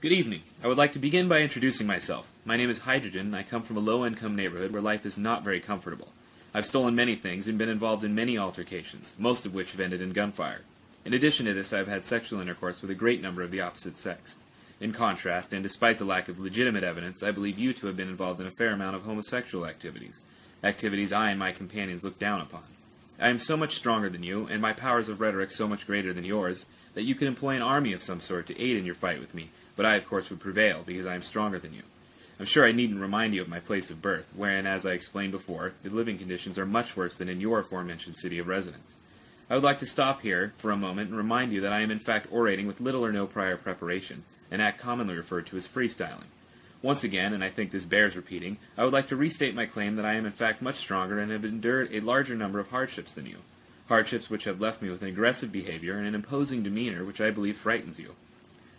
Good evening. I would like to begin by introducing myself. My name is Hydrogen, and I come from a low-income neighborhood where life is not very comfortable. I've stolen many things and been involved in many altercations, most of which have ended in gunfire. In addition to this, I have had sexual intercourse with a great number of the opposite sex. In contrast, and despite the lack of legitimate evidence, I believe you to have been involved in a fair amount of homosexual activities. Activities I and my companions look down upon. I am so much stronger than you, and my powers of rhetoric so much greater than yours, that you could employ an army of some sort to aid in your fight with me, but I of course would prevail, because I am stronger than you. I'm sure I needn't remind you of my place of birth, wherein, as I explained before, the living conditions are much worse than in your aforementioned city of residence. I would like to stop here for a moment and remind you that I am in fact orating with little or no prior preparation, an act commonly referred to as freestyling. Once again, and I think this bears repeating, I would like to restate my claim that I am in fact much stronger and have endured a larger number of hardships than you. Hardships which have left me with an aggressive behavior and an imposing demeanor which I believe frightens you.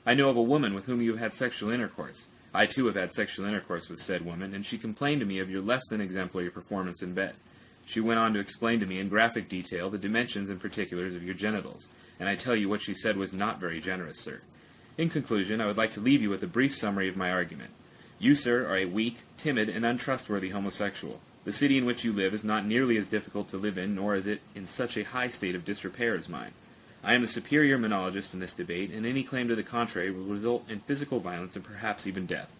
I know of a woman with whom you have had sexual intercourse. I too have had sexual intercourse with said woman, and she complained to me of your less than exemplary performance in bed. She went on to explain to me in graphic detail the dimensions and particulars of your genitals, and I tell you what she said was not very generous, sir. In conclusion, I would like to leave you with a brief summary of my argument. You, sir, are a weak, timid, and untrustworthy homosexual. The city in which you live is not nearly as difficult to live in, nor is it in such a high state of disrepair as mine. I am the superior monologist in this debate, and any claim to the contrary will result in physical violence and perhaps even death.